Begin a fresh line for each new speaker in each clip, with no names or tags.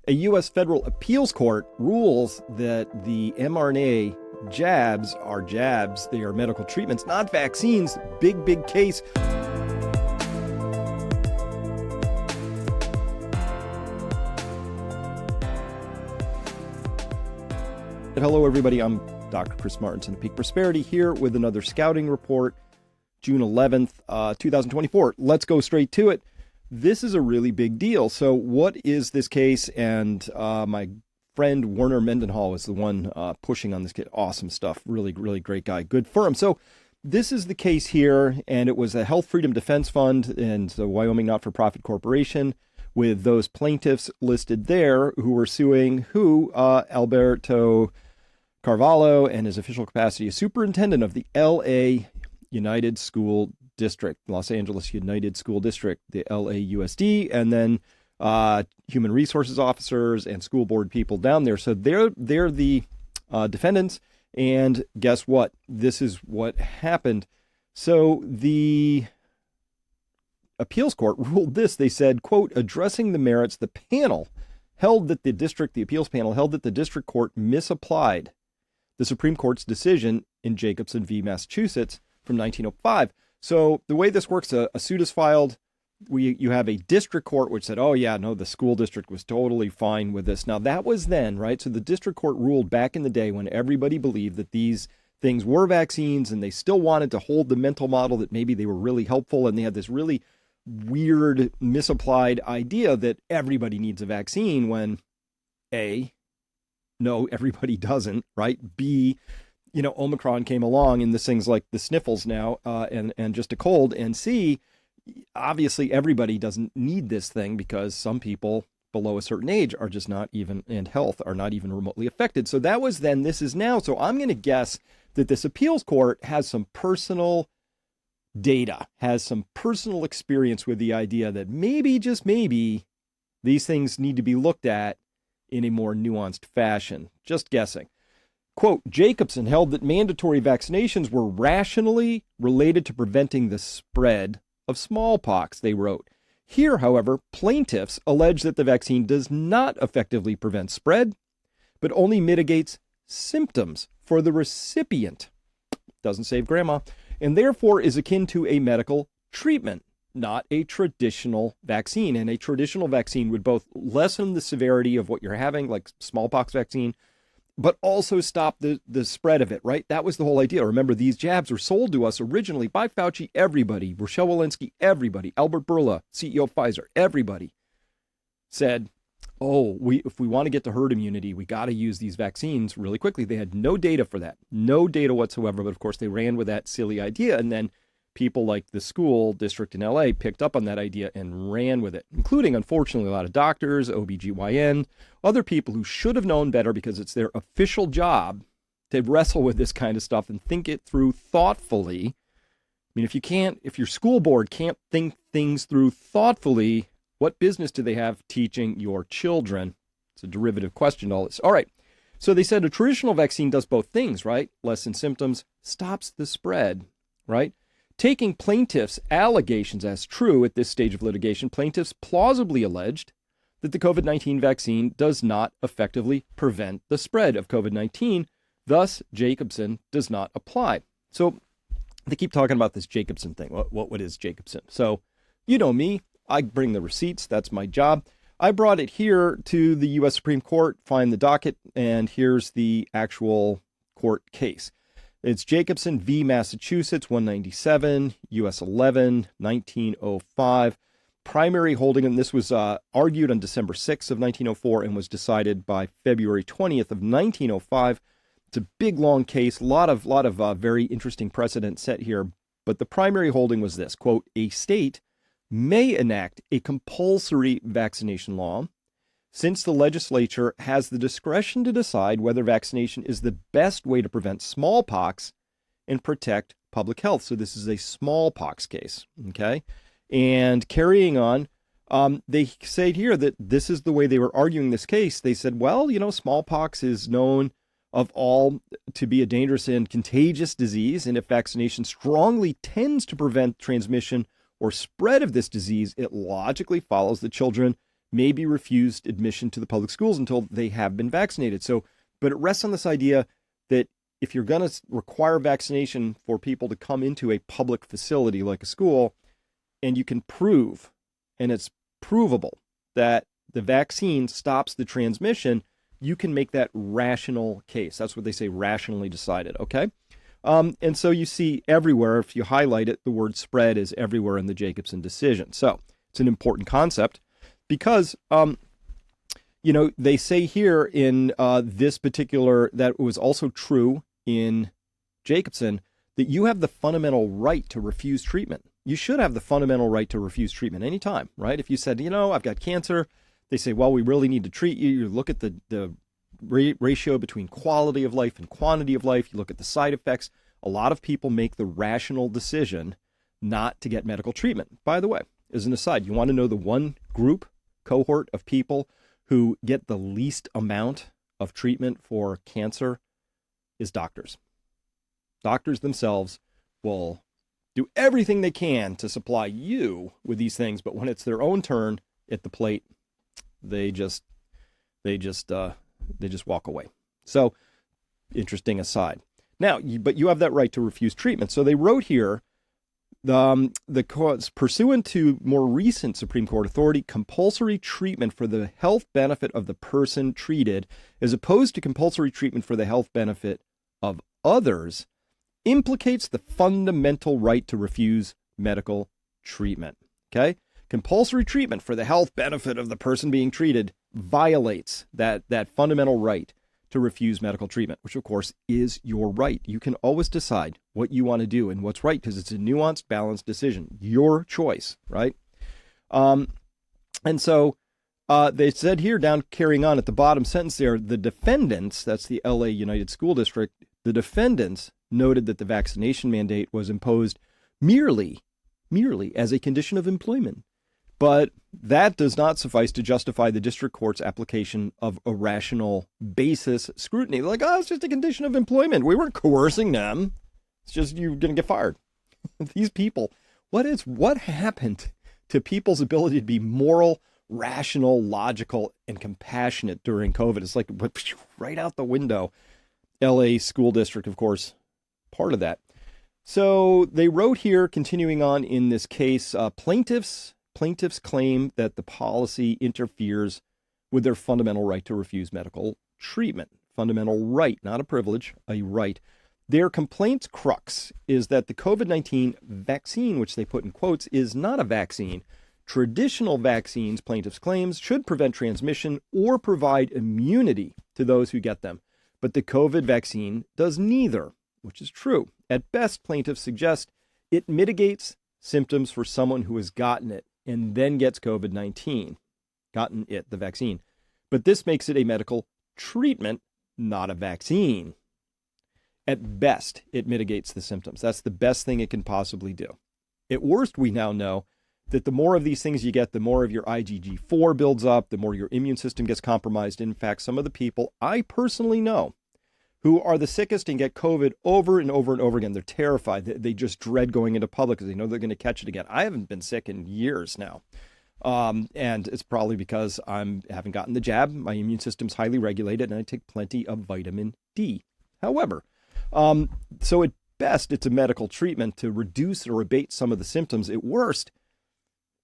A U.S. federal appeals court rules that the mRNA jabs are jabs. They are medical treatments, not vaccines. Big, big case. Hello, everybody. I'm Dr. Chris Martinson of Peak Prosperity here with another scouting report, June 11th, 2024. Let's go straight to it. This is a really big deal. So what is this case? And my friend Werner Mendenhall is the one pushing on this case. Awesome stuff. Really, really great guy. Good firm. So this is the case here, and it was a Health Freedom Defense Fund and the Wyoming Not-for-Profit Corporation with those plaintiffs listed there who were suing Alberto Carvalho and his official capacity as superintendent of the L.A. United School District, Los Angeles United School District, the LAUSD, and then human resources officers and school board people down there. So they're the defendants. And guess what? This is what happened. So the appeals court ruled this. They said, quote, addressing the merits, the appeals panel held that the district court misapplied the Supreme Court's decision in Jacobson v. Massachusetts from 1905. So the way this works, a suit is filed. You have a district court which said, oh, yeah, no, the school district was totally fine with this. Now, that was then, right? So the district court ruled back in the day when everybody believed that these things were vaccines and they still wanted to hold the mental model that maybe they were really helpful. And they had this really weird, misapplied idea that everybody needs a vaccine when A, no, everybody doesn't, right? B, Omicron came along and this thing's like the sniffles now and just a cold. And C, obviously everybody doesn't need this thing because some people below a certain age are just not even, and health are not even remotely affected. So that was then, this is now. So I'm going to guess that this appeals court has some personal data, has some personal experience with the idea that maybe, just maybe, these things need to be looked at in a more nuanced fashion. Just guessing. Quote, Jacobson held that mandatory vaccinations were rationally related to preventing the spread of smallpox, they wrote. Here, however, plaintiffs allege that the vaccine does not effectively prevent spread, but only mitigates symptoms for the recipient. Doesn't save grandma. And therefore is akin to a medical treatment, not a traditional vaccine. And a traditional vaccine would both lessen the severity of what you're having, like smallpox vaccine, but also stop the spread of it, right? That was the whole idea. Remember, these jabs were sold to us originally by Fauci, everybody, Rochelle Walensky, everybody, Albert Bourla, CEO of Pfizer, everybody said, oh, if we want to get to herd immunity, we got to use these vaccines really quickly. They had no data for that, no data whatsoever. But of course, they ran with that silly idea. And then people like the school district in LA picked up on that idea and ran with it, including, unfortunately, a lot of doctors, OBGYN, other people who should have known better because it's their official job to wrestle with this kind of stuff and think it through thoughtfully. I mean, if your school board can't think things through thoughtfully, what business do they have teaching your children? It's a derivative question, all this. All right. So they said a traditional vaccine does both things, right? Lessen symptoms, stops the spread, right? Taking plaintiffs' allegations as true at this stage of litigation, plaintiffs plausibly alleged that the COVID-19 vaccine does not effectively prevent the spread of COVID-19. Thus, Jacobson does not apply. So they keep talking about this Jacobson thing. What is Jacobson? So you know me. I bring the receipts. That's my job. I brought it here to the U.S. Supreme Court, find the docket, and here's the actual court case. It's Jacobson v. Massachusetts, 197, U.S. 11, 1905. Primary holding, and this was argued on December 6th of 1904 and was decided by February 20th of 1905. It's a big, long case, a lot of very interesting precedent set here. But the primary holding was this, quote, a state may enact a compulsory vaccination law since the legislature has the discretion to decide whether vaccination is the best way to prevent smallpox and protect public health. So this is a smallpox case, okay? And carrying on, they say here that this is the way they were arguing this case. They said, well, smallpox is known of all to be a dangerous and contagious disease, and if vaccination strongly tends to prevent transmission or spread of this disease, it logically follows that children may be refused admission to the public schools until they have been vaccinated. So, but it rests on this idea that if you're going to require vaccination for people to come into a public facility like a school, and you can prove, and it's provable, that the vaccine stops the transmission, you can make that rational case. That's what they say, rationally decided, okay? And so you see everywhere, if you highlight it, the word spread is everywhere in the Jacobson decision. So it's an important concept because, they say here in this particular, that it was also true in Jacobson, that you have the fundamental right to refuse treatment. You should have the fundamental right to refuse treatment anytime, right? If you said, I've got cancer, they say, well, we really need to treat you. You look at the ratio between quality of life and quantity of life. You look at the side effects. A lot of people make the rational decision not to get medical treatment. By the way, as an aside, you want to know the one cohort of people who get the least amount of treatment for cancer is doctors. Doctors themselves will do everything they can to supply you with these things, but when it's their own turn at the plate, they just walk away. So, interesting aside. Now, but you have that right to refuse treatment. So they wrote here, the cause pursuant to more recent Supreme Court authority, compulsory treatment for the health benefit of the person treated, as opposed to compulsory treatment for the health benefit of others, implicates the fundamental right to refuse medical treatment. Okay? Compulsory treatment for the health benefit of the person being treated violates that fundamental right to refuse medical treatment, which of course is your right. You can always decide what you want to do and what's right because it's a nuanced, balanced decision. Your choice, right? And so they said here, down carrying on at the bottom sentence there, the defendants, that's the LA United School District, the defendants noted that the vaccination mandate was imposed merely as a condition of employment. But that does not suffice to justify the district court's application of a rational basis scrutiny. Like, it's just a condition of employment. We weren't coercing them. It's just you're going to get fired. These people, what happened to people's ability to be moral, rational, logical, and compassionate during COVID? It's like right out the window. LA School District, of course, part of that. So they wrote here, continuing on in this case, plaintiffs claim that the policy interferes with their fundamental right to refuse medical treatment. Fundamental right, not a privilege, a right. Their complaint's crux is that the COVID-19 vaccine, which they put in quotes, is not a vaccine. Traditional vaccines, plaintiffs claims, should prevent transmission or provide immunity to those who get them. But the COVID vaccine does neither, which is true. At best, plaintiffs suggest it mitigates symptoms for someone who has gotten it and then gets COVID-19, the vaccine. But this makes it a medical treatment, not a vaccine. At best, it mitigates the symptoms. That's the best thing it can possibly do. At worst, we now know that the more of these things you get, the more of your IgG4 builds up, the more your immune system gets compromised. In fact, some of the people I personally know who are the sickest and get COVID over and over and over again, they're terrified. They just dread going into public because they know they're going to catch it again. I haven't been sick in years now. And it's probably because I haven't gotten the jab. My immune system's highly regulated and I take plenty of vitamin D. However, so at best, it's a medical treatment to reduce or abate some of the symptoms. At worst,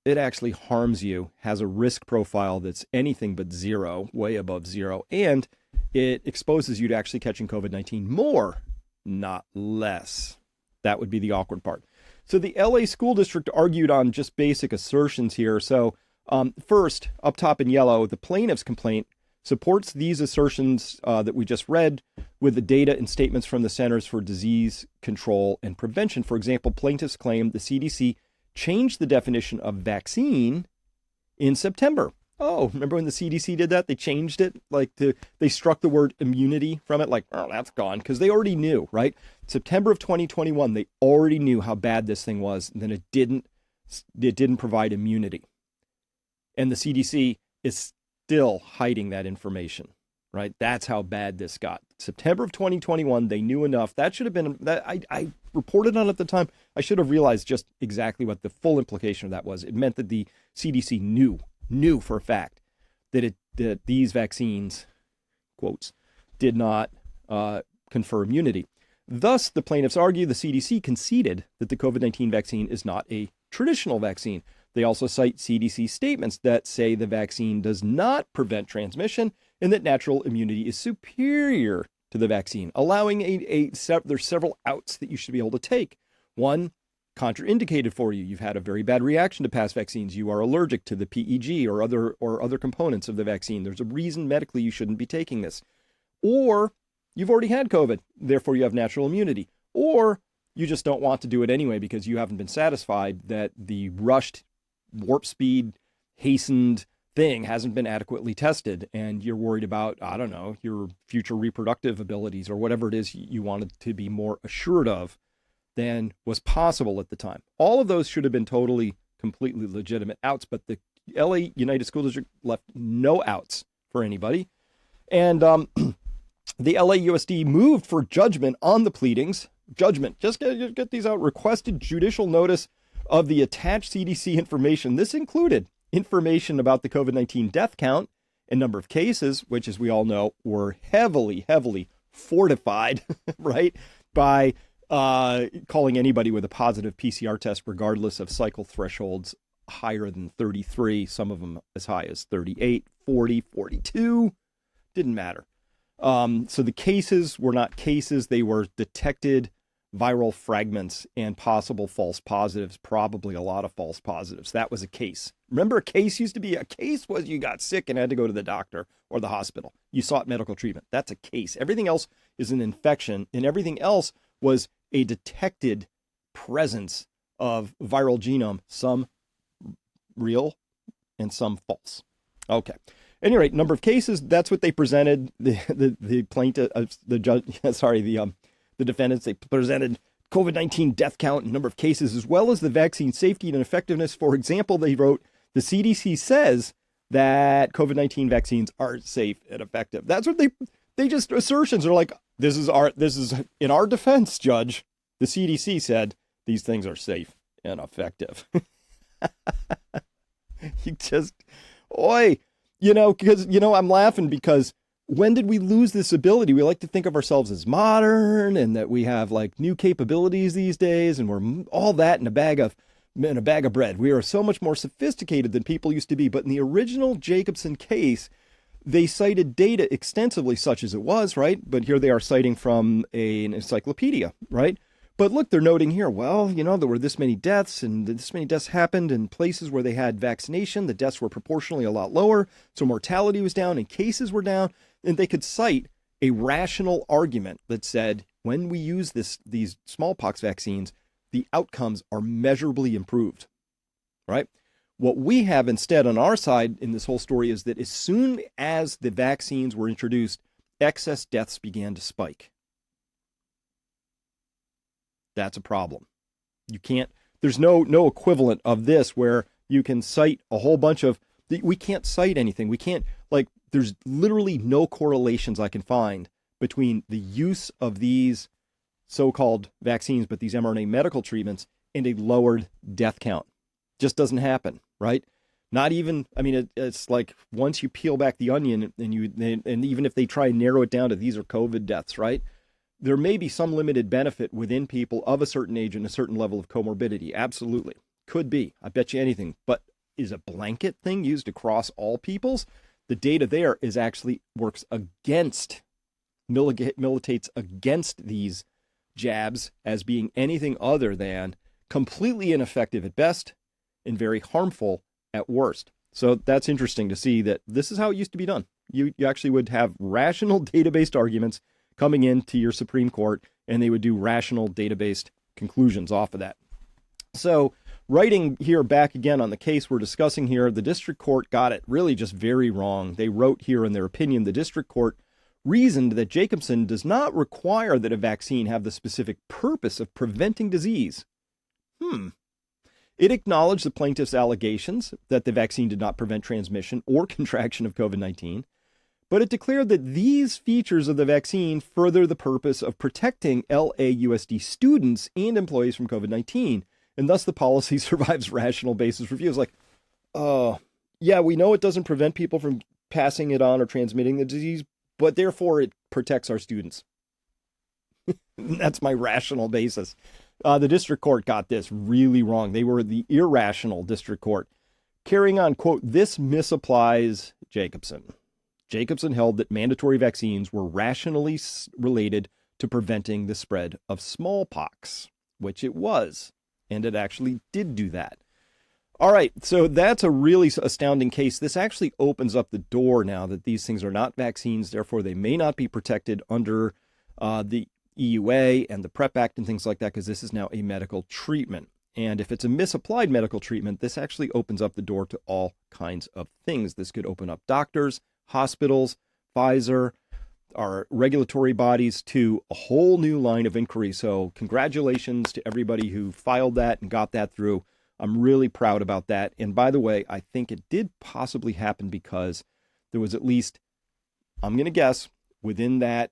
it actually harms you, has a risk profile that's anything but zero, way above zero, and it exposes you to actually catching COVID-19 more, not less. That would be the awkward part. So the LA School District argued on just basic assertions here. So first, up top in yellow, the plaintiff's complaint supports these assertions that we just read with the data and statements from the Centers for Disease Control and Prevention. For example, plaintiffs claim the CDC changed the definition of vaccine in September. Oh, remember when the CDC did that? They changed it, they struck the word immunity from it, that's gone, because they already knew, right? September of 2021, they already knew how bad this thing was, and then it didn't provide immunity. And the CDC is still hiding that information, right? That's how bad this got. September of 2021, they knew enough. That should have been, I reported on it at the time. I should have realized just exactly what the full implication of that was. It meant that the CDC knew knew for a fact that these vaccines, quotes, did not confer immunity. Thus, the plaintiffs argue the CDC conceded that the COVID-19 vaccine is not a traditional vaccine. They also cite CDC statements that say the vaccine does not prevent transmission and that natural immunity is superior to the vaccine, allowing there's several outs that you should be able to take. One, contraindicated for you. You've had a very bad reaction to past vaccines. You are allergic to the PEG or other components of the vaccine. There's a reason medically you shouldn't be taking this. Or you've already had COVID, therefore you have natural immunity. Or you just don't want to do it anyway because you haven't been satisfied that the rushed, warp speed, hastened thing hasn't been adequately tested, and you're worried about, I don't know, your future reproductive abilities or whatever it is you wanted to be more assured of than was possible at the time. All of those should have been totally, completely legitimate outs, but the LA United School District left no outs for anybody. And the LAUSD moved for judgment on the pleadings. Judgment, just get these out. Requested judicial notice of the attached CDC information. This included information about the COVID-19 death count and number of cases, which, as we all know, were heavily, heavily fortified, right, by calling anybody with a positive PCR test, regardless of cycle thresholds, higher than 33, some of them as high as 38, 40, 42, didn't matter. So the cases were not cases, they were detected viral fragments and possible false positives, probably a lot of false positives. That was a case. Remember, a case used to be, a case was you got sick and had to go to the doctor or the hospital. You sought medical treatment. That's a case. Everything else is an infection, and everything else was a detected presence of viral genome, some real and some false. Okay. At any rate, number of cases, that's what they presented. The plaintiff, the judge, sorry, the defendants, they presented COVID-19 death count and number of cases, as well as the vaccine safety and effectiveness. For example, they wrote, the CDC says that COVID-19 vaccines are safe and effective. That's what they just assertions are like, this is in our defense, Judge. The CDC said these things are safe and effective. You just, because, I'm laughing because when did we lose this ability? We like to think of ourselves as modern and that we have like new capabilities these days, and we're all that in a bag of bread. We are so much more sophisticated than people used to be. But in the original Jacobson case, they cited data extensively, such as it was, right? But here they are citing from an encyclopedia, right? But look, they're noting here, well, there were this many deaths, and this many deaths happened in places where they had vaccination. The deaths were proportionally a lot lower, so mortality was down and cases were down. And they could cite a rational argument that said, when we use these smallpox vaccines, the outcomes are measurably improved, right? What we have instead on our side in this whole story is that as soon as the vaccines were introduced, excess deaths began to spike. That's a problem. You can't, there's no equivalent of this where you can cite a whole bunch of, we can't cite anything. We can't, there's literally no correlations I can find between the use of these so-called vaccines, but these mRNA medical treatments, and a lowered death count. Just doesn't happen, right? Not even, it's like once you peel back the onion and even if they try and narrow it down to these are COVID deaths, right? There may be some limited benefit within people of a certain age and a certain level of comorbidity. Absolutely. Could be. I bet you anything. But is a blanket thing used across all peoples? The data there is actually works against, militates against these jabs as being anything other than completely ineffective at best and very harmful at worst. So that's interesting to see that this is how it used to be done. You actually would have rational data-based arguments coming into your Supreme Court, and they would do rational data-based conclusions off of that. So writing here back again on the case we're discussing here, the district court got it really just very wrong. They wrote here in their opinion, the district court reasoned that Jacobson does not require that a vaccine have the specific purpose of preventing disease. It acknowledged the plaintiff's allegations that the vaccine did not prevent transmission or contraction of COVID-19, but it declared that these features of the vaccine further the purpose of protecting LAUSD students and employees from COVID-19, and thus the policy survives rational basis review. It's like, oh, Yeah, we know it doesn't prevent people from passing it on or transmitting the disease, but therefore it protects our students. That's my rational basis. The district court got this really wrong. They were the irrational district court. Carrying on, quote, this misapplies Jacobson. Jacobson held that mandatory vaccines were rationally related to preventing the spread of smallpox, which it was, and it actually did do that. All right, so that's a really astounding case. This actually opens up the door now that these things are not vaccines, therefore they may not be protected under the EUA and the PrEP Act and things like that, because this is now a medical treatment. And if it's a misapplied medical treatment, this actually opens up the door to all kinds of things. This could open up doctors, hospitals, Pfizer, our regulatory bodies to a whole new line of inquiry. So congratulations to everybody who filed that and got that through. I'm really proud about that. And by the way, I think it did possibly happen because there was at least, I'm going to guess, within that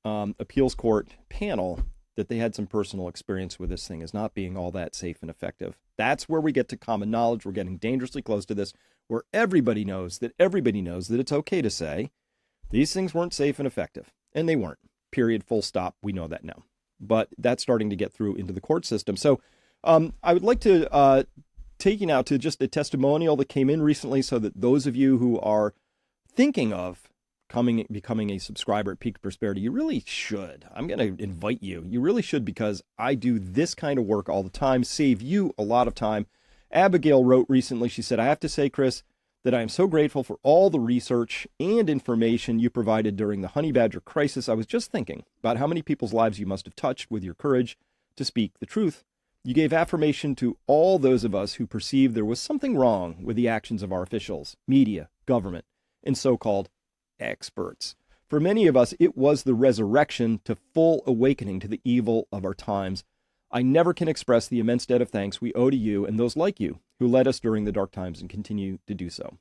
appeals court panel that they had some personal experience with this thing as not being all that safe and effective. That's where we get to common knowledge. We're getting dangerously close to this, where everybody knows that it's okay to say these things weren't safe and effective. And they weren't. Period. Full stop. We know that now. But that's starting to get through into the court system. So I would like to take you now to just a testimonial that came in recently so that those of you who are thinking of becoming a subscriber at Peak Prosperity, you really should. I'm going to invite you. You really should, because I do this kind of work all the time, save you a lot of time. Abigail wrote recently, she said, I have to say, Chris, that I am so grateful for all the research and information you provided during the honey badger crisis. I was just thinking about how many people's lives you must have touched with your courage to speak the truth. You gave affirmation to all those of us who perceived there was something wrong with the actions of our officials, media, government, and so-called experts. For many of us, it was the resurrection to full awakening to the evil of our times. I never can express the immense debt of thanks we owe to you and those like you who led us during the dark times and continue to do so.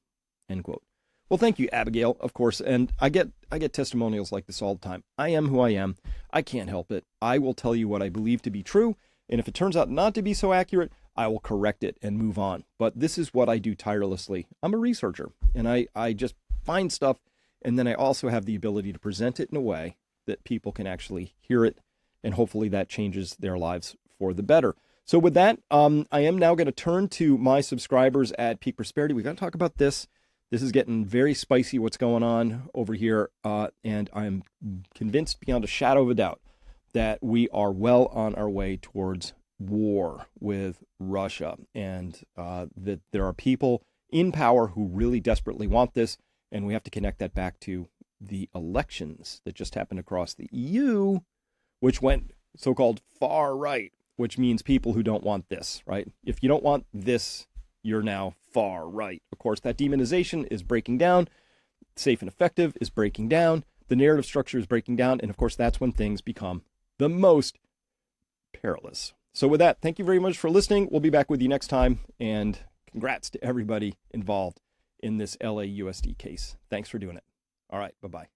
End quote. Well, thank you, Abigail, of course. And I get testimonials like this all the time. I am who I am. I can't help it. I will tell you what I believe to be true. And if it turns out not to be so accurate, I will correct it and move on. But this is what I do tirelessly. I'm a researcher, and I just find stuff, and then I also have the ability to present it in a way that people can actually hear it, and hopefully that changes their lives for the better. So with that, I am now going to turn to my subscribers at Peak Prosperity. We've got to talk about this. This is getting very spicy, what's going on over here, and I'm convinced beyond a shadow of a doubt that we are well on our way towards war with Russia, and that there are people in power who really desperately want this, and we have to connect that back to the elections that just happened across the EU, which went so-called far right, which means people who don't want this, right? If you don't want this, you're now far right. Of course, that demonization is breaking down. Safe and effective is breaking down. The narrative structure is breaking down. And of course, that's when things become the most perilous. So with that, thank you very much for listening. We'll be back with you next time. And congrats to everybody involved in this LAUSD case. Thanks for doing it. All right. Bye-bye.